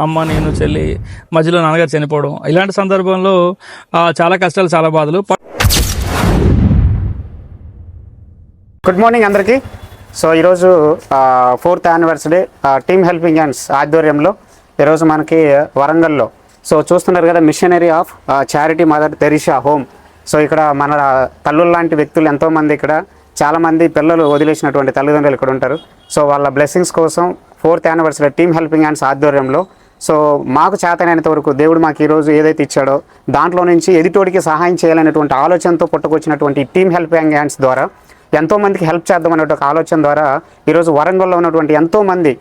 అమ్మ, నేను, చెల్లి, మధ్యలో నాన్నగారు చనిపోవడం, ఇలాంటి సందర్భంలో చాలా కష్టాలు, చాలా బాధలు. గుడ్ మార్నింగ్ అందరికీ. సో ఈరోజు 4th anniversary team helping hands ఆధ్వర్యంలో ఈరోజు మనకి వరంగల్లో సో చూస్తున్నారు కదా, missionary of charity Mother Teresa home. So ఇక్కడ మన తల్లుల లాంటి వ్యక్తులు ఎంతోమంది, ఇక్కడ చాలామంది పిల్లలు వదిలేసినటువంటి తల్లిదండ్రులు ఇక్కడ ఉంటారు. సో వాళ్ళ బ్లెస్సింగ్స్ కోసం 4th anniversary team helping hands ఆధ్వర్యంలో సో మాకు చేతనైనంత వరకు దేవుడు మాకు ఈరోజు ఏదైతే ఇచ్చాడో దాంట్లో నుంచి ఎదుటోడికి సహాయం చేయాలనేటువంటి ఆలోచనతో పుట్టుకొచ్చినటువంటి టీమ్ హెల్పింగ్ హ్యాండ్స్ ద్వారా ఎంతోమందికి హెల్ప్ చేద్దామనే ఒక ఆలోచన ద్వారా ఈరోజు వరంగల్లో ఉన్నటువంటి ఎంతోమంది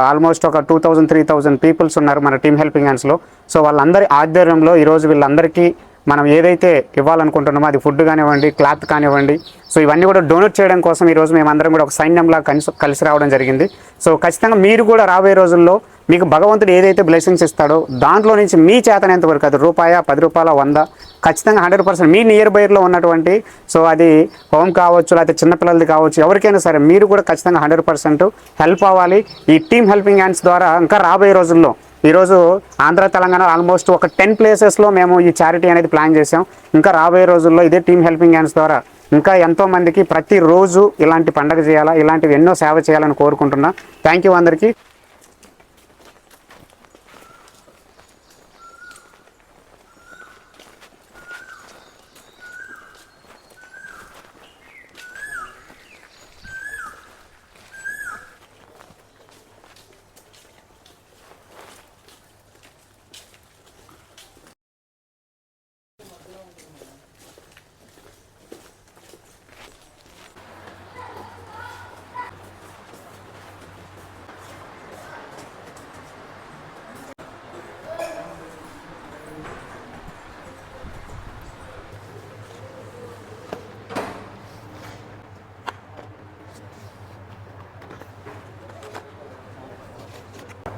ఆల్మోస్ట్ ఒక 2000-3000 పీపుల్స్ ఉన్నారు మన టీమ్ హెల్పింగ్ హ్యాండ్స్లో. సో వాళ్ళందరి ఆధ్వర్యంలో ఈరోజు వీళ్ళందరికీ మనం ఏదైతే ఇవ్వాలనుకుంటున్నామో అది ఫుడ్ కానివ్వండి, క్లాత్ కానివ్వండి, సో ఇవన్నీ కూడా డొనేట్ చేయడం కోసం ఈరోజు మేమందరం కూడా ఒక సైన్యంలా కలిసి రావడం జరిగింది. సో ఖచ్చితంగా మీరు కూడా రాబోయే రోజుల్లో మీకు భగవంతుడు ఏదైతే బ్లెస్సింగ్స్ ఇస్తాడో దాంట్లో నుంచి మీ చేతనంత వరకు, అది రూపాయ, 10 రూపాయల, 100, ఖచ్చితంగా 100% మీ నియర్ బైర్లో ఉన్నటువంటి, సో అది హోమ్ కావచ్చు, లేకపోతే చిన్నపిల్లలది కావచ్చు, ఎవరికైనా సరే మీరు కూడా ఖచ్చితంగా 100% హెల్ప్ అవ్వాలి ఈ టీమ్ హెల్పింగ్ హ్యాండ్స్ ద్వారా. ఇంకా రాబోయే రోజుల్లో ఈరోజు ఆంధ్ర, తెలంగాణ ఆల్మోస్ట్ ఒక 10 ప్లేసెస్లో మేము ఈ చారిటీ అనేది ప్లాన్ చేసాం. ఇంకా రాబోయే రోజుల్లో ఇదే టీమ్ హెల్పింగ్ హ్యాండ్స్ ద్వారా ఇంకా ఎంతోమందికి ప్రతిరోజు ఇలాంటి పండగ చేయాలా, ఇలాంటివి ఎన్నో సేవ చేయాలని కోరుకుంటున్నా. థ్యాంక్ యూ అందరికీ.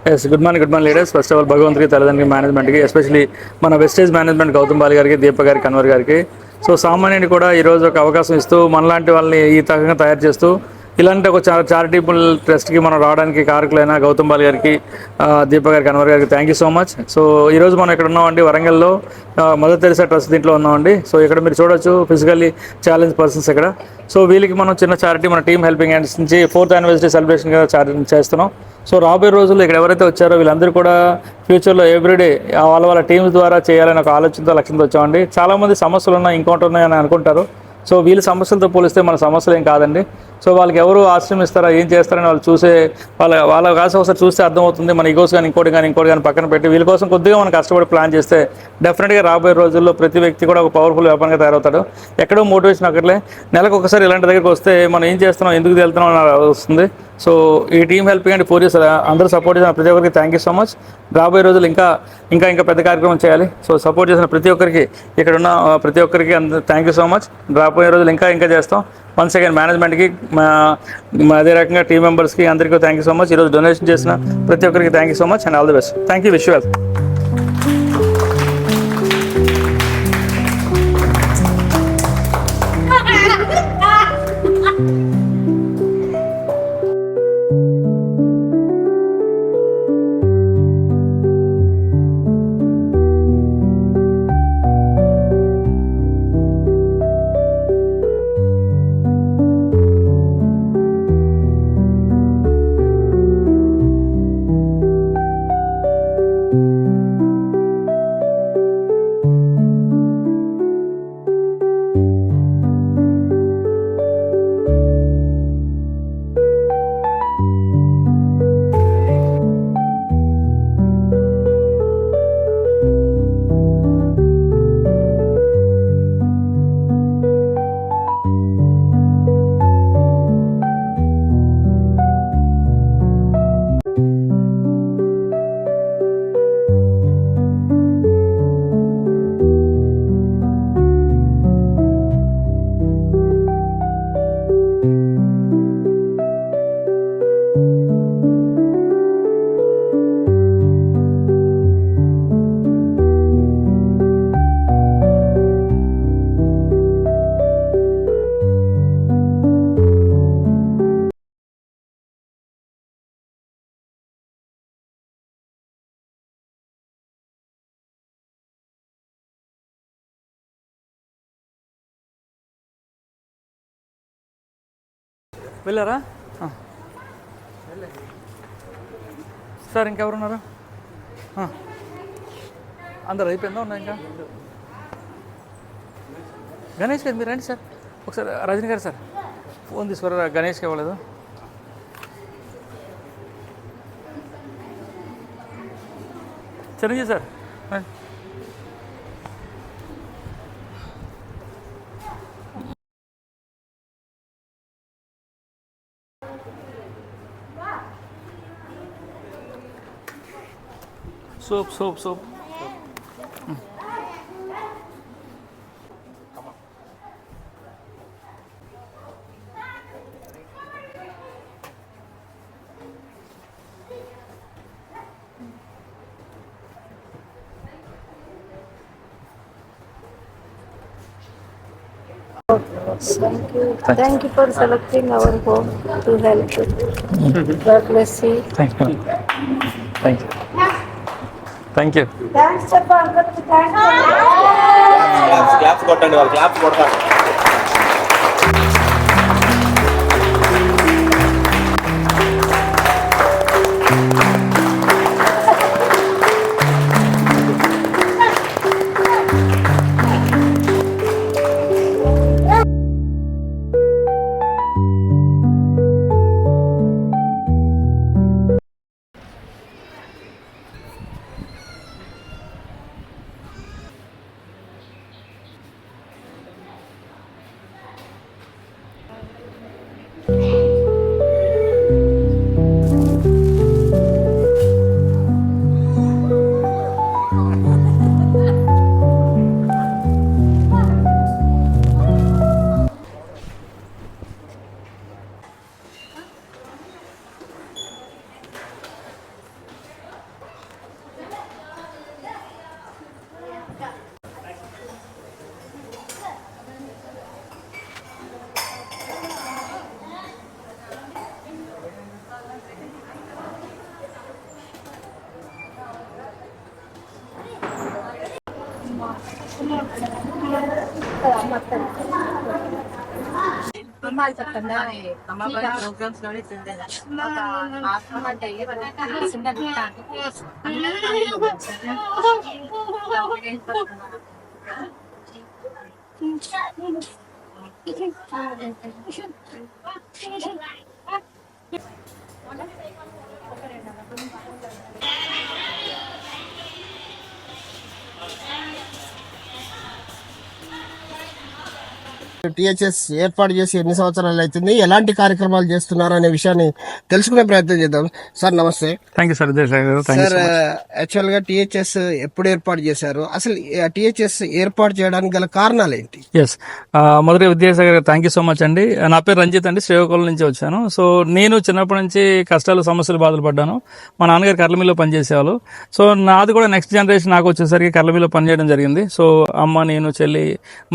Yes, good morning leaders. First of all భగవంతుడికి, తల్లిదండ్రులకి, మేనేజ్మెంట్కి, ఎస్పెషల్లీ మన వెస్టేజ్ మేనేజ్మెంట్ గౌతమ్ బాలి గారికి, దీప గారికి, కన్వర్ గారికి, సో సామాన్యుని కూడా ఈరోజు ఒక అవకాశం ఇస్తూ మనలాంటి వాళ్ళని ఈ తగ్గంగా తయారు చేస్తూ ఇలాంటి ఒక చారిటబుల్ ట్రస్ట్కి మనం రావడానికి కారకులైన గౌతమ్ బాలి గారికి, దీప గారికి, కన్వర్ గారికి thank you so much. So ఈరోజు మనం ఇక్కడ ఉన్నామండి వరంగల్లో మదర్ తెరిసా ట్రస్ట్ దీంట్లో ఉన్నామండి. సో ఇక్కడ మీరు చూడొచ్చు ఫిజికల్లీ ఛాలెంజ్ పర్సన్స్ ఇక్కడ. సో వీళ్ళకి మనం చిన్న చారిటీ మన టీమ్ హెల్పింగ్ హ్యాండ్స్ నుంచి 4th యానివర్సరీ సెలబ్రేషన్గా చేస్తున్నాం. సో రాబోయే రోజుల్లో ఇక్కడ ఎవరైతే వచ్చారో వీళ్ళందరూ కూడా ఫ్యూచర్లో ఎవ్రీడే వాళ్ళ టీమ్స్ ద్వారా చేయాలని ఒక ఆలోచనతో, లక్ష్యంతో వచ్చామండి. చాలామంది సమస్యలు ఉన్నాయి, ఇంకోటి ఉన్నాయని అనుకుంటారు. సో వీళ్ళ సమస్యలతో పోలిస్తే మన సమస్యలు ఏం కాదండి. సో వాళ్ళకి ఎవరు ఆశ్రయం ఇస్తారా, ఏం చేస్తారని వాళ్ళు చూసే వాళ్ళ కాసం ఒకసారి చూస్తే అర్థమవుతుంది. మన ఈగోస్ కానీ ఇంకోటి కానీ పక్కన పెట్టి వీళ్ళ కోసం కొద్దిగా మనం కష్టపడి ప్లాన్ చేస్తే డెఫినెట్గా రాబోయే రోజుల్లో ప్రతి వ్యక్తి కూడా ఒక పవర్ఫుల్ వ్యాపారంగా తయారవుతాడు. ఎక్కడో మోటివేషన్ అక్కర్లే, నెలకు ఒకసారి ఇలాంటి దగ్గరికి వస్తే మనం ఏం చేస్తున్నాం, ఎందుకు వెళ్తున్నాం అని వస్తుంది. సో ఈ టీమ్ హెల్పింగ్ అండ్ 4 years అందరూ సపోర్ట్ చేసిన ప్రతి ఒక్కరికి థ్యాంక్ యూ సో మచ్. రాబోయే రోజులు ఇంకా పెద్ద కార్యక్రమం చేయాలి. సో సపోర్ట్ చేసిన ప్రతి ఒక్కరికి, ఇక్కడ ఉన్న ప్రతి ఒక్కరికి థ్యాంక్ యూ సో మచ్. రాబోయే రోజులు ఇంకా చేస్తాం. వన్స్ అగైన్ మేనేజ్మెంట్కి, అదే రకంగా టీమ్ మెంబర్స్కి అందరికీ థ్యాంక్ యూ సో మచ్. ఈరోజు డొనేషన్ చేసిన ప్రతి ఒక్కరికి thank you so much and all the best. Thank you, wish you well. వెళ్ళారా? సార్ ఇంకెవరున్నారు? అందరు అయిపోయిందా ఉన్నా ఇంకా? గణేష్ గారు మీరు రండి సార్ ఒకసారి. రజనీ గారు సార్ ఫోన్ తీసుకోరా, గణేష్కి ఇవ్వలేదు. చిరంజీవి సార్ రండి. Soap Thank you for selecting our home to help. God bless you. Thank you. Thanks, Chappa. Thanks. Claps కొట్టండి, వాళ్ళు క్లాప్స్ కొడతారు. ప్రోగ్రామ్స్ లోనే టీహెచ్ఎస్ ఏర్పాటు చేసి ఎన్ని సంవత్సరాలు అవుతుంది, ఎలాంటి కార్యక్రమాలు చేస్తున్నారు అనే విషయాన్ని తెలుసుకునే ప్రయత్నం చేద్దాం. సార్ నమస్తే. Thank you sir. Sir actual గా టీహెచ్ఎస్ ఎప్పుడు ఏర్పాటు చేశారు, అసలు టీహెచ్ఎస్ ఏర్పాటు చేయడానికి గల కారణాలు ఏంటి? ఎస్, మొదటి Vidyasagar thank you so much అండి. నా పేరు రంజిత్ అండి, శ్రీకాకుళం నుంచి వచ్చాను. సో నేను చిన్నప్పటి నుంచి కష్టాలు సమస్యలు బాధలు పడ్డాను. మా నాన్నగారు కర్లమిల్లో పనిచేసేవాళ్ళు. సో నాది కూడా నెక్స్ట్ జనరేషన్ నాకు వచ్చేసరికి కర్లమిల్లో పనిచేయడం జరిగింది. సో అమ్మ నేను చెల్లి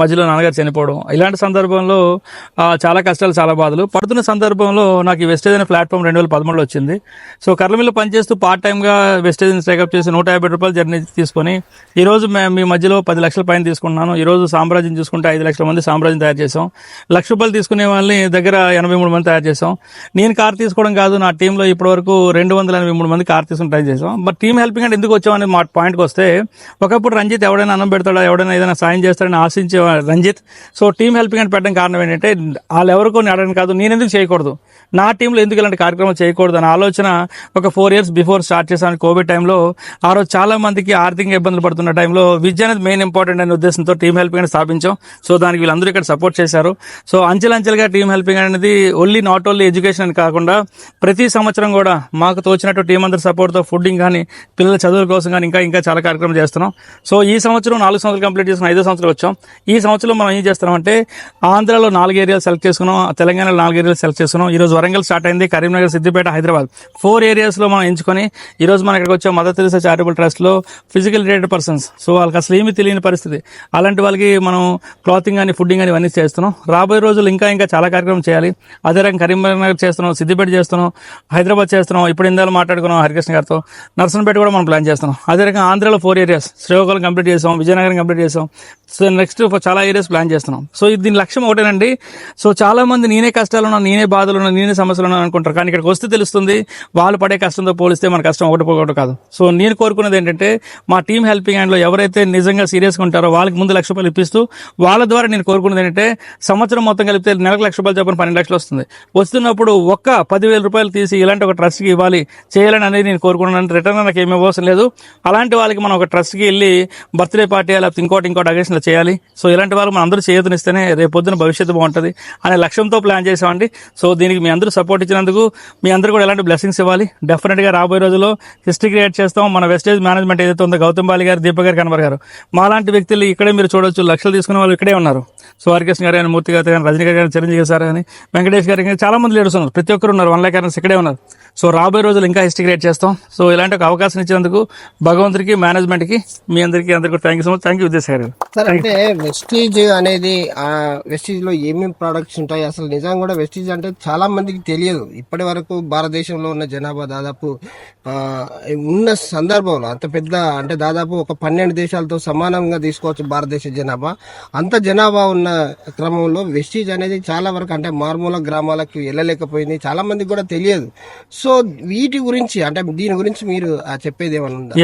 మధ్యలో నాన్నగారు చనిపోవడం, ఇలాంటి సందర్భంలో చాలా కష్టాలు చాలా బాధలు పడుతున్న సందర్భంలో నాకు ఈ వెస్టేజ్ అనే ప్లాట్ఫామ్ 2013లో వచ్చింది. సో కర్లమిల్లో పనిచేస్తూ పార్ట్ టైమ్గా వెస్టేజ్ని టేకప్ చేసి 150 రూపాయలు జర్నీ తీసుకొని ఈరోజు మీ మధ్యలో 10 లక్షల పైన తీసుకుంటున్నాను. ఈరోజు సామ్రాజ్యం చూసుకుంటే 5 లక్షల మంది సామ్రాజ్యం తయారు చేసాం. ₹1,00,000 తీసుకునే వాళ్ళని దగ్గర 83 మంది తయారు చేసాం. నేను కార్ తీసుకోవడం కాదు, నా టీంలో ఇప్పటివరకు 283 మంది కార్ తీసుకుని ట్రై చేసాం. బట్ టీమ్ హెల్పింగ్ అంటే ఎందుకు వచ్చామని మా పాయింట్కి వస్తే, ఒకప్పుడు రంజిత్ ఎవడైనా అన్నం పెడతాడా, ఎవడైనా ఏదైనా సాయం చేస్తాడని ఆశించే రంజిత్. సో టీమ్ హెల్పింగ్ అంటే పెట్టడం కారణం ఏంటంటే, వాళ్ళు ఎవరికో అడగడం కాదు, నేను ఎందుకు చేయకూడదు, నా టీంలో ఎందుకు ఇలాంటి కార్యక్రమం చేయకూడదు అనే ఆలోచన ఒక 4 years బిఫోర్ స్టార్ట్ చేశాను. కోవిడ్ టైంలో ఆ రోజు చాలా మందికి ఆర్థికంగా ఇబ్బందులు పడుతున్న టైంలో విద్య అనేది మెయిన్ ఇంపార్టెంట్ అనే ఉద్దేశంతో టీమ్ హెల్పింగ్ అనేది స్థాపించాం. సో దానికి వీళ్ళందరూ ఇక్కడ సపోర్ట్ చేశారు. సో అంచెలంచెలుగా టీమ్ హెల్పింగ్ అనేది నాట్ ఓన్లీ ఎడ్యుకేషన్ అని కాకుండా ప్రతి సంవత్సరం కూడా మాకు తోచినట్టు టీం అందరి సపోర్ట్తో ఫుడ్డింగ్ కానీ పిల్లల చదువుల కోసం కానీ ఇంకా చాలా కార్యక్రమం చేస్తున్నాం. సో ఈ సంవత్సరం 4 సంవత్సరాలు కంప్లీట్ చేసుకుని 5వ సంవత్సరం వచ్చాం. ఈ సంవత్సరం మనం ఏం చేస్తున్నామంటే, ఆంధ్రాలో 4 ఏరియాలు సెలెక్ట్ చేసుకున్నాం, తెలంగాణలో 4 ఏరియాలు సెలెక్ట్ చేసుకున్నాం. ఈరోజు వరంగల్ స్టార్ట్ అయింది, కరీంనగర్, సిద్దిపేట, హైదరాబాద్ 4 ఏరియాస్లో మనం ఎంచుకొని ఈరోజు మనం ఇక్కడికి వచ్చాం. మదర్ తెరెసా చారిటబుల్ ట్రస్ట్లో ఫిజికల్ రిలేటెడ్ పర్సన్స్, సో వాళ్ళకి అసలు ఏమీ తెలియని పరిస్థితి, అలాంటి వాళ్ళకి మనం క్లాతింగ్ కానీ ఫుడ్డింగ్ కానీ ఇవన్నీ చేస్తున్నాం. రాబోయే రోజులు ఇంకా చాలా కార్యక్రమం చేయాలి. అదే రకంగా కరీంనగర్ చేస్తున్నాం, సిద్దిపేట చేస్తున్నాం, హైదరాబాద్ చేస్తున్నాం. ఇప్పుడు ఇందాక మాట్లాడుకున్నాం హరికృష్ణ గారితో, నర్సంపేట కూడా మనం ప్లాన్ చేస్తున్నాం. అదే రకంగా ఆంధ్రాలో 4 ఏరియాస్, శ్రీకాకుళం కంప్లీట్ చేసాం, విజయనగరం కంప్లీట్ చేసాం. సో నెక్స్ట్ చాలా ఏరియాస్ ప్లాన్ చేస్తున్నాం. సో దీని లక్ష్యం ఒకటేనండి. సో చాలా మంది నేనే కష్టాలు ఉన్నా, నేనే బాధలు ఉన్నా, నేనే ఎన్ని సమస్యలు ఉన్నాయని అనుకుంటారు, కానీ ఇక్కడికి వస్తే తెలుస్తుంది వాళ్ళు పడే కష్టంతో పోలిస్తే మన కష్టం ఒకటి కాదు. సో నేను కోరుకునేది ఏంటంటే మా టీమ్ హెల్పింగ్ హ్యాండ్లో ఎవరైతే నిజంగా సీరియస్గా ఉంటారో వాళ్ళకి ముందు ₹1,00,000 ఇప్పిస్తూ వాళ్ళ ద్వారా నేను కోరుకునేది ఏంటంటే సంవత్సరం మొత్తం కలిపితే నెలకు ₹1,00,000 చెప్పిన 12 లక్షలు వస్తుంది. వస్తున్నప్పుడు ఒక్క ₹10,000 తీసి ఇలాంటి ఒక ట్రస్ట్కి ఇవ్వాలి చేయాలని అనేది నేను కోరుకున్నాను. రిటర్న్ నాకు ఏమీ అవసరం లేదు. అలాంటి వాళ్ళకి మనం ఒక ట్రస్ట్కి వెళ్ళి బర్త్డే పార్టీ లేకపోతే ఇంకోటి అకేషన్లో చేయాలి. సో ఇలాంటి వాళ్ళు మనం అందరూ చేతునిస్తేనే రేపు పొద్దున భవిష్యత్తు బాగుంటుంది అనే లక్ష్యంతో ప్లాన్ చేసామండి. సో దీనికి మీ అందరూ సపోర్ట్ ఇచ్చినందుకు మీ అందరూ కూడా ఎలాంటి బ్లెస్సింగ్స్ ఇవ్వాలి. డెఫినెట్గా రాబోయే రోజుల్లో హిస్టరీ క్రియేట్ చేస్తాం. మన వెస్టేజ్ మేనేజ్మెంట్ ఏదైతే ఉందో గౌతమ్ బాలి గారు, దీపక్ గారు, కన్వర్ గారు, మాలాంటి వ్యక్తులు ఇక్కడే మీరు చూడొచ్చు. లక్షలు తీసుకునే వాళ్ళు ఇక్కడే ఉన్నారు. సో హరికృష్ణ గారు కానీ, మూర్తి గారు కానీ, రజనీ గారు కానీ, చిరంజీవి సార్ కానీ, వెంకటేష్ గారు కానీ చాలా మంది లీడర్స్ ఉన్నారు. ప్రతి ఒక్కరు ఉన్నారు. 1 lakh earners ఇక్కడే ఉన్నారు. సో రాబోయే రోజులు ఇంకా హిస్టరీ క్రియేట్ చేస్తాం. సో ఇలాంటి ఒక అవకాశం ఇచ్చినందుకు భగవంతుడికి, మేనేజ్మెంట్కి, మీ అందరికీ thank you so much. Thank you Vidyasagar గారు. సార్, అంటే వెస్టీజ్ అనేది వెస్టీజ్ లో ఏమేమి ప్రొడక్ట్స్ ఉంటాయి, అసలు నిజంగా కూడా వెస్టీజ్ అంటే చాలా మందికి తెలియదు. ఇప్పటి వరకు భారతదేశంలో ఉన్న జనాభా దాదాపు ఉన్న సందర్భంలో అంత పెద్ద, అంటే దాదాపు ఒక 12 దేశాలతో సమానంగా తీసుకోవచ్చు భారతదేశ జనాభా. అంత జనాభా ఉన్న క్రమంలో వెస్టీజ్ అనేది చాలా వరకు అంటే మారుమూల గ్రామాలకు వెళ్ళలేకపోయింది. చాలా మందికి కూడా తెలియదు. సో వీటి గురించి అంటే దీని గురించి మీరు చెప్పేది ఏమన్నా ఉందా?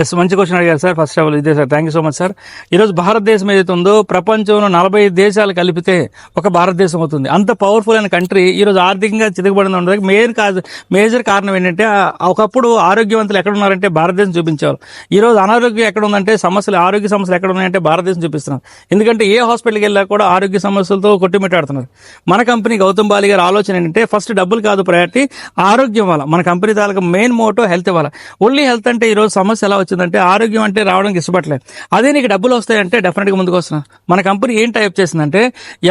ఎస్ మంచి క్వశ్చన్ అడిగారు సార్. ఫస్ట్ ఆఫ్ ఆల్ ఇదే sir, thank you so much sir. ఈరోజు భారతదేశం ఏదైతే ఉందో ప్రపంచంలో 45 దేశాలు కలిపితే ఒక భారతదేశం అవుతుంది. అంత పవర్ఫుల్ అయిన కంట్రీ ఈరోజు ఆర్థికంగా చితకబడింది ఉండడానికి మేజర్ కారణం ఏంటంటే ఒకప్పుడు ఆరోగ్యవంతులు ఎక్కడ ఉన్నారంటే భారతదేశం చూపించేవారు. ఈరోజు అనారోగ్యం ఎక్కడ ఉందంటే ఆరోగ్య సమస్యలు ఎక్కడ ఉన్నాయంటే భారతదేశం చూపిస్తున్నారు. ఎందుకంటే ఏ హాస్పిటల్కి వెళ్ళా కూడా ఆరోగ్య సమస్యలతో కొట్టిమిట్టాడుతున్నారు. మన కంపెనీ గౌతమ్ బాలి గారి ఆలోచన ఏంటంటే ఫస్ట్ డబ్బులు కాదు ప్రయారిటీ, ఆరోగ్యం ఇవ్వాలి. మన కంపెనీ తాలూకా మెయిన్ మోటో హెల్త్ ఇవ్వాలి. ఓన్లీ హెల్త్ అంటే ఈరోజు సమస్య ఎలా వచ్చిందంటే ఆరోగ్యం అంటే రావడానికి ఇష్టపడలేదు. అదే నీకు డబ్బులు వస్తాయంటే డెఫినెట్గా ముందుకు వస్తున్నారు. మన కంపెనీ ఏం టైప్ చేసిందంటే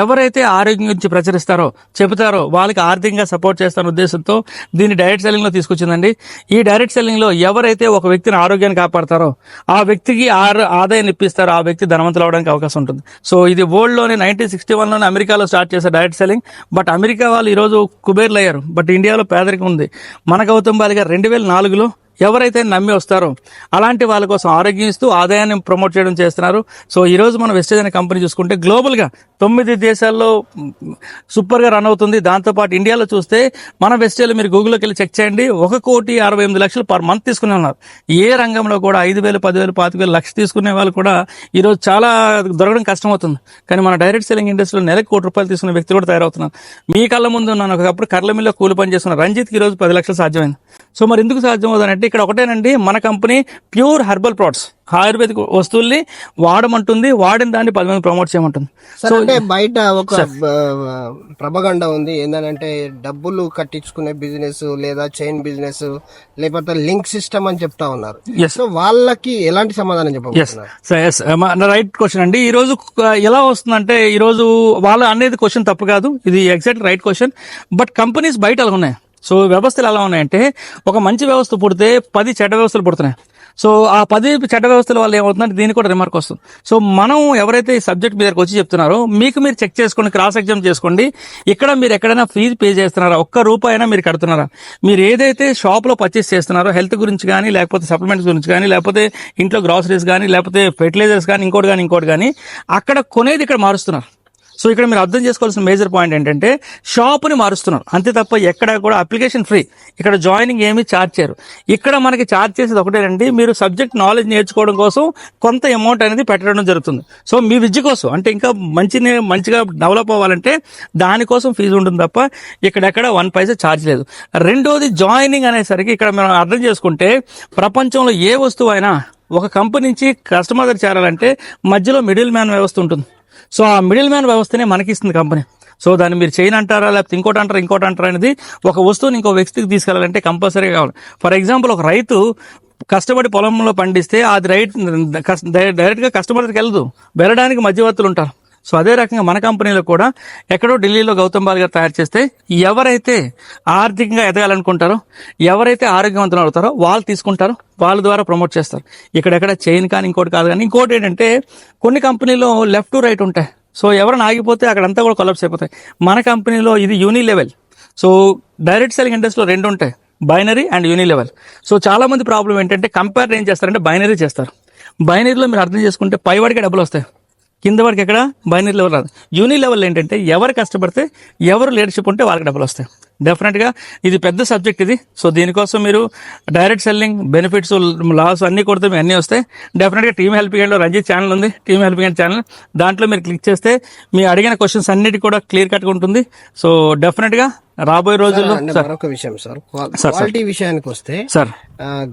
ఎవరైతే ఆరోగ్యం గురించి ప్రచురిస్తారో చెబుతారో వాళ్ళకి ఆర్థికంగా సపోర్ట్ చేస్తారన్న ఉద్దేశంతో దీన్ని డైరెక్ట్ సెల్లింగ్లో తీసుకొచ్చిందండి. ఈ డైరెక్ట్ సెల్లింగ్లో ఎవరైతే ఒక వ్యక్తిని ఆరోగ్యాన్ని కాపాడతారో ఆ వ్యక్తికి ఆదాయాన్ని ఇప్పిస్తారో ఆ వ్యక్తి ధనవంతులు అవడానికి అవకాశం ఉంటుంది. సో ఇది వరల్డ్లోనే 1961లోనే అమెరికాలో స్టార్ట్ చేసే డైరెక్ట్ సెల్లింగ్. బట్ అమెరికా వాళ్ళు ఈరోజు కుబేర్లు అయ్యారు. బట్ ఇండియాలో పేదరికం ఉంది. మన గౌతమ్ బాలి గారు 2004లో ఎవరైతే నమ్మి వస్తారో అలాంటి వాళ్ళ కోసం ఆరోగ్యం ఇస్తూ ఆదాయాన్ని ప్రమోట్ చేయడం చేస్తున్నారు. సో ఈరోజు మనం వెస్టేజ్ అనే కంపెనీ చూసుకుంటే గ్లోబల్గా 9 దేశాల్లో సూపర్గా రన్ అవుతుంది. దాంతోపాటు ఇండియాలో చూస్తే మన వెస్టేజ్ మీరు గూగుల్లోకి వెళ్ళి చెక్ చేయండి, 1,68,00,000 పర్ మంత్ తీసుకునే ఉన్నారు. ఏ రంగంలో కూడా 5,000, 10,000, 25,000 లక్ష తీసుకునే వాళ్ళు కూడా ఈరోజు చాలా దొరకడం కష్టం అవుతుంది. కానీ మన డైరెక్ట్ సెల్లింగ్ ఇండస్ట్రీలో నెలకు ₹1,00,000 తీసుకునే వ్యక్తి కూడా తయారవుతున్నారు. మీ కళ్ళ ముందు ఉన్నాను. ఒకప్పుడు కర్లమిల్లో కూలి పని చేస్తున్న రంజిత్కి ఈరోజు 10 లక్షలు సాధ్యమైంది. సో మరి ఎందుకు సాధ్యం అవుతుందంటే ఇక్కడ ఒకటేనండి, మన company pure herbal products, Ayurvedic వస్తువుల్ని వాడమంటుంది, వాడిన దాన్ని 10 మంది ప్రమోట్ చేయమంటుంది. సో అంటే బయట ఒక ప్రపగండ ఉంది ఏంటంటే డబ్బులు కట్టించుకునే బిజినెస్ లేదా చైన్ బిజినెస్ లేకపోతే లింక్ సిస్టమ్ అని చెప్తా ఉన్నారు. సో వాళ్ళకి ఎలాంటి సమాధానం చెప్పారు? రైట్ క్వశ్చన్ అండి. ఈ రోజు ఎలా వస్తుందంటే ఈ రోజు వాళ్ళు అనేది క్వశ్చన్ తప్పు కాదు, ఇది exact right question. But companies బయట అలా ఉన్నాయి. సో వ్యవస్థలు ఎలా ఉన్నాయంటే ఒక మంచి వ్యవస్థ పుడితే 10 చెడ్డ వ్యవస్థలు పుడుతున్నాయి. సో ఆ 10 చెడ్డ వ్యవస్థల వల్ల ఏమవుతుందంటే దీనికి కూడా రిమార్క్ వస్తుంది. సో మనం ఎవరైతే ఈ సబ్జెక్ట్ మీ దగ్గరకు వచ్చి చెప్తున్నారో మీకు మీరు చెక్ చేసుకోండి, క్రాస్ ఎగ్జామ్ చేసుకోండి. ఇక్కడ మీరు ఎక్కడైనా ఫీజు పే చేస్తున్నారా, ₹1 అయినా మీరు కడుతున్నారా? మీరు ఏదైతే షాప్లో పర్చేస్ చేస్తున్నారో హెల్త్ గురించి కానీ, లేకపోతే సప్లిమెంట్స్ గురించి కానీ, లేకపోతే ఇంట్లో గ్రాసరీస్ కానీ, లేకపోతే ఫెర్టిలైజర్స్ కానీ, ఇంకోటి కానీ అక్కడ కొనేది ఇక్కడ మారుస్తున్నారు. సో ఇక్కడ మీరు అర్థం చేసుకోవాల్సిన మేజర్ పాయింట్ ఏంటంటే షాపుని మారుస్తున్నారు అంతే తప్ప ఎక్కడ కూడా అప్లికేషన్ ఫ్రీ. ఇక్కడ జాయినింగ్ ఏమీ ఛార్జ్ చేయరు. ఇక్కడ మనకి ఛార్జ్ చేసేది ఒకటేనండి, మీరు సబ్జెక్ట్ నాలెడ్జ్ నేర్చుకోవడం కోసం కొంత అమౌంట్ అనేది పెట్టడం జరుగుతుంది. సో మీ విద్య కోసం అంటే ఇంకా మంచిగా డెవలప్ అవ్వాలంటే దానికోసం ఫీజు ఉంటుంది తప్ప ఇక్కడెక్కడ 1 పైసా ఛార్జ్ లేదు. రెండోది జాయినింగ్ అనేసరికి ఇక్కడ మనం అర్థం చేసుకుంటే ప్రపంచంలో ఏ వస్తువు అయినా ఒక కంపెనీ నుంచి కస్టమర్ దగ్గర చేరాలంటే మధ్యలో మిడిల్ మ్యాన్ వ్యవస్థ ఉంటుంది. సో ఆ మిడిల్ మ్యాన్ వ్యవస్థనే మనకి ఇస్తుంది కంపెనీ. సో దాన్ని మీరు చైన్ అంటారా లేకపోతే ఇంకోటి అంటారా అనేది ఒక వస్తువుని ఇంకో వ్యక్తికి తీసుకెళ్లాలంటే కంపల్సరీగా కావాలి. ఫర్ ఎగ్జాంపుల్ ఒక రైతు కష్టపడి పొలంలో పండిస్తే అది డైరెక్ట్గా కస్టమర్ దగ్గరికి వెళ్ళడానికి మధ్యవర్తులు ఉంటారు. సో అదే రకంగా మన కంపెనీలో కూడా ఎక్కడో ఢిల్లీలో గౌతమ్ బాలి గారు తయారు చేస్తే ఎవరైతే ఆర్థికంగా ఎదగాలనుకుంటారో, ఎవరైతే ఆరోగ్యవంతులు అవుతారో వాళ్ళు తీసుకుంటారు, వాళ్ళ ద్వారా ప్రమోట్ చేస్తారు. ఇక్కడెక్కడ చైన్ కానీ ఇంకోటి కాదు. కానీ ఇంకోటి ఏంటంటే కొన్ని కంపెనీలో లెఫ్ట్ టు రైట్ ఉంటాయి. సో ఎవరైనా ఆగిపోతే అక్కడంతా కూడా కొలాప్స్ అయిపోతాయి. మన కంపెనీలో ఇది యూని లెవెల్. సో డైరెక్ట్ సెల్లింగ్ ఇండస్ట్రీలో 2 ఉంటాయి, binary and uni level. So చాలా మంది ప్రాబ్లం ఏంటంటే కంపేర్ ఏం చేస్తారంటే బైనరీ చేస్తారు. బైనరీలో మీరు అర్థం చేసుకుంటే పైవాడికి డబ్బులు వస్తాయి, కింద వాడికి ఎక్కడ బైనరీ లెవెల్ రాదు. యూని లెవెల్ ఏంటంటే ఎవరు కష్టపడితే ఎవరు లీడర్షిప్ ఉంటే వాళ్ళకి డబ్బులు వస్తాయి. డెఫినెట్గా ఇది పెద్ద సబ్జెక్ట్ ఇది. సో దీనికోసం మీరు డైరెక్ట్ సెల్లింగ్, బెనిఫిట్స్, లాస్ అన్నీ కొడితే మీ అన్నీ వస్తాయి. డెఫినెట్గా టీమ్ హెల్పింగ్ హ్యాండ్లో రంజిత్ ఛానల్ ఉంది, టీమ్ హెల్పింగ్ హ్యాండ్ ఛానల్. దాంట్లో మీరు క్లిక్ చేస్తే మీ అడిగిన క్వశ్చన్స్ అన్నిటి కూడా క్లియర్ కట్గా ఉంటుంది. సో డెఫినెట్గా రాబోయే రోజుల్లో అంటే సార్ మరొక విషయం సార్, క్వాలిటీ విషయానికి వస్తే సార్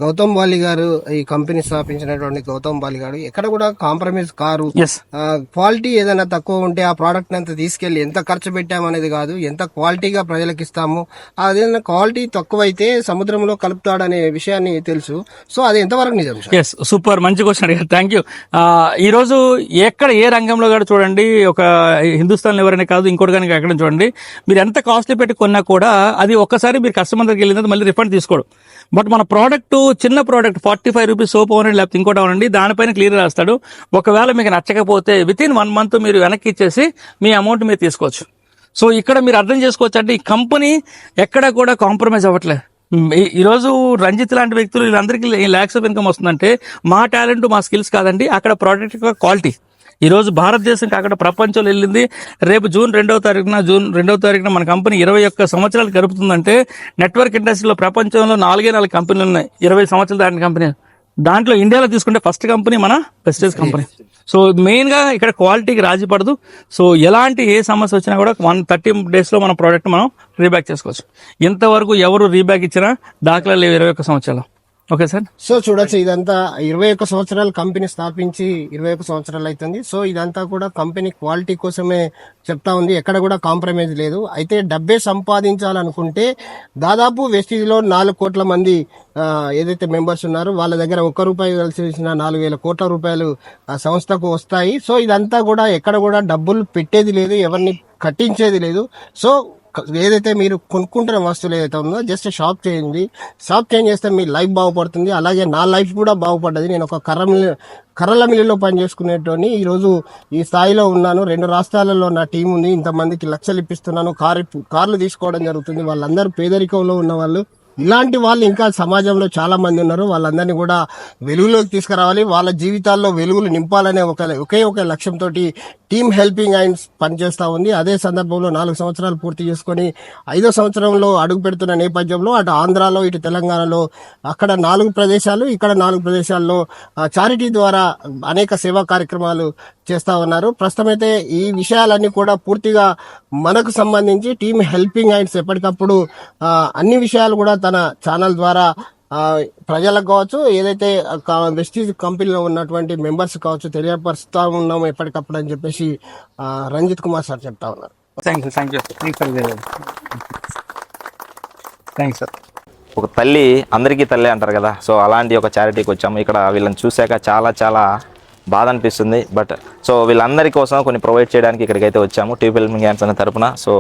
గౌతమ్ బాలి గారు ఈ కంపెనీ స్థాపించినటువంటి గౌతమ్ బాలి గారు ఎక్కడ కూడా కాంప్రమైజ్ కారు. ఎస్ క్వాలిటీ ఏదైనా తక్కువ ఉంటే ఆ ప్రోడక్ట్ అంతా తీసుకెళ్లి ఎంత ఖర్చు పెట్టాము అనేది కాదు, ఎంత క్వాలిటీగా ప్రజలకు ఇస్తాము. అదేదైనా క్వాలిటీ తక్కువైతే సముద్రంలో కలుపుతాడనే విషయాన్ని తెలుసు. సో అది ఎంతవరకు నిజం సార్? ఎస్ సూపర్, మంచి క్వశ్చన్ అడిగారు, థ్యాంక్ యూ. ఈరోజు ఎక్కడ ఏ రంగంలో కూడా చూడండి, ఒక హిందుస్థాన్ ఎవరైనా కాదు ఇంకోటి కానీ ఎక్కడ చూడండి, మీరు ఎంత కాస్ట్లీ పెట్టి కొన్నా కూడా అది ఒక్కసారి మీరు కస్టమర్ దగ్గరికి వెళ్ళిన తర్వాత మళ్ళీ రిఫండ్ తీసుకోడు. బట్ మన ప్రోడక్ట్ చిన్న ప్రోడక్ట్ 45 రూపీస్ సోప్ అవనండి లేకపోతే ఇంకోటి అవనండి, దానిపైన క్లియర్ రాస్తాడు. ఒకవేళ మీకు నచ్చకపోతే వితిన్ 1 మంత్ మీరు వెనక్కి ఇచ్చేసి మీ అమౌంట్ మీరు తీసుకోవచ్చు. సో ఇక్కడ మీరు అర్థం చేసుకోవచ్చు అంటే ఈ కంపెనీ ఎక్కడ కూడా కాంప్రమైజ్ అవ్వట్లేదు. ఈరోజు రంజిత్ లాంటి వ్యక్తులు వీళ్ళందరికీ ల్యాక్స్ ఆఫ్ ఇన్కమ్ వస్తుందంటే మా టాలెంట్, మా స్కిల్స్ కాదండి, అక్కడ ప్రోడక్ట్ క్వాలిటీ. ఈరోజు భారతదేశం కాకుండా ప్రపంచంలో వెళ్ళింది. రేపు జూన్ 2వ తారీఖున మన కంపెనీ 21 సంవత్సరాలు గడుపుతుందంటే నెట్వర్క్ ఇండస్ట్రీలో ప్రపంచంలో 4 కంపెనీలు ఉన్నాయి, 20 సంవత్సరాలు దాటిన కంపెనీ. దాంట్లో ఇండియాలో తీసుకుంటే ఫస్ట్ కంపెనీ మన వెస్టేజ్ కంపెనీ. సో మెయిన్గా ఇక్కడ క్వాలిటీకి రాజీ పడదు. సో ఎలాంటి ఏ సమస్య వచ్చినా కూడా 130 డేస్లో మన ప్రోడక్ట్ మనం రీబ్యాక్ చేసుకోవచ్చు. ఇంతవరకు ఎవరు రీబ్యాక్ ఇచ్చినా దాఖలా లేవు 21 సంవత్సరాలు. Okay sir. సో చూడొచ్చు, ఇదంతా 21 సంవత్సరాలు కంపెనీ స్థాపించి 21 సంవత్సరాలు అవుతుంది. సో ఇదంతా కూడా కంపెనీ క్వాలిటీ కోసమే చెప్తా ఉంది, ఎక్కడ కూడా కాంప్రమైజ్ లేదు. అయితే డబ్బే సంపాదించాలనుకుంటే దాదాపు వెస్టీజ్లో 4 కోట్ల మంది ఏదైతే మెంబర్స్ ఉన్నారో వాళ్ళ దగ్గర ₹1 కలిసి వేసిన 4,000 కోట్ల రూపాయలు ఆ సంస్థకు వస్తాయి. సో ఇదంతా కూడా ఎక్కడ కూడా డబ్బులు పెట్టేది లేదు, ఎవరిని కట్టించేది లేదు. సో ఏదైతే మీరు కొనుక్కుంటున్న వస్తువులు ఏదైతే ఉందో జస్ట్ షాప్ చేయండి. షాప్ చేంజ్ చేస్తే మీ లైఫ్ బాగుపడుతుంది. అలాగే నా లైఫ్ కూడా బాగుపడ్డది. నేను ఒక కర్రల మిల్లులో పనిచేసుకునేటోని ఈరోజు ఈ స్థాయిలో ఉన్నాను. 2 రాష్ట్రాలలో నా టీం ఉంది. ఇంతమందికి లక్షలు ఇప్పిస్తున్నాను. కార్లు తీసుకోవడం జరుగుతుంది. వాళ్ళందరూ పేదరికంలో ఉన్న వాళ్ళు. ఇలాంటి వాళ్ళు ఇంకా సమాజంలో చాలా మంది ఉన్నారు. వాళ్ళందరినీ కూడా వెలుగులోకి తీసుకురావాలి, వాళ్ళ జీవితాల్లో వెలుగులు నింపాలనే ఒకే ఒక లక్ష్యంతో టీమ్ హెల్పింగ్ హ్యాండ్స్ పనిచేస్తూ ఉంది. అదే సందర్భంలో 4 సంవత్సరాలు పూర్తి చేసుకొని 5వ సంవత్సరంలో అడుగు పెడుతున్న నేపథ్యంలో అటు ఆంధ్రాలో ఇటు తెలంగాణలో అక్కడ 4 ప్రదేశాలు, ఇక్కడ 4 ప్రదేశాల్లో చారిటీ ద్వారా అనేక సేవా కార్యక్రమాలు చేస్తూ ఉన్నారు. ప్రస్తుతమైతే ఈ విషయాలన్నీ కూడా పూర్తిగా మనకు సంబంధించి టీమ్ హెల్పింగ్ హ్యాండ్స్ ఎప్పటికప్పుడు అన్ని విషయాలు కూడా తన ఛానల్ ద్వారా ప్రజలకు కావచ్చు, ఏదైతే వెస్టీజ్ కంపెనీలో ఉన్నటువంటి మెంబర్స్ కావచ్చు తెలియపరుస్తూ ఉన్నాము ఎప్పటికప్పుడు అని చెప్పేసి రంజిత్ కుమార్ సార్ చెప్తా ఉన్నారు. Thanks sir. ఒక తల్లి అందరికీ తల్లి అంటారు కదా, సో అలాంటి ఒక చారిటీకి వచ్చాము. ఇక్కడ వీళ్ళని చూశాక చాలా బాధ అనిపిస్తుంది. బట్ సో వీళ్ళందరి కోసం కొన్ని ప్రొవైడ్ చేయడానికి ఇక్కడికైతే వచ్చాము టీమ్ హెల్పింగ్ హ్యాండ్స్ అనే తరపున. సో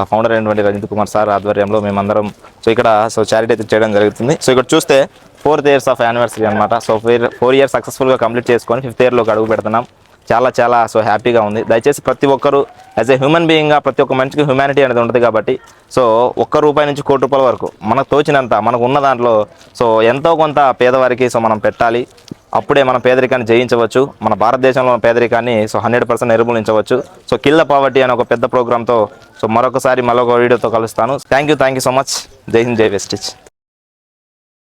ఫౌండర్ అయినటువంటి రంజిత్ కుమార్ సార్ ఆధ్వర్యంలో మేమందరం సో ఇక్కడ చారిటీ అయితే చేయడం జరుగుతుంది. సో ఇక్కడ చూస్తే 4th years ఆఫ్ యానివర్సరీ అనమాట. సో 4 years సక్సెస్ఫుల్గా కంప్లీట్ చేసుకొని 5th yearలోకి అడుగు పెడుతున్నాం. చాలా సో హ్యాపీగా ఉంది. దయచేసి ప్రతి ఒక్కరు యాజ్ ఏ హ్యూమన్ బీయింగ్గా ప్రతి ఒక్క మనిషికి హ్యూమానిటీ అనేది ఉంటుంది కాబట్టి సో ₹1 నుంచి ₹1 వరకు మనకు తోచినంత మనకు ఉన్న దాంట్లో సో ఎంతో కొంత పేదవారికి సో మనం పెట్టాలి. అప్పుడే మన పేదరికాన్ని జయించవచ్చు. మన భారతదేశంలో పేదరికాన్ని సో 100% నిర్మూలించవచ్చు. సో కిల్ ద పావర్టీ అనే ఒక పెద్ద ప్రోగ్రామ్తో సో మరొక వీడియోతో కలుస్తాను. Thank you so much. Jai Hind, జై వెస్టీజ్.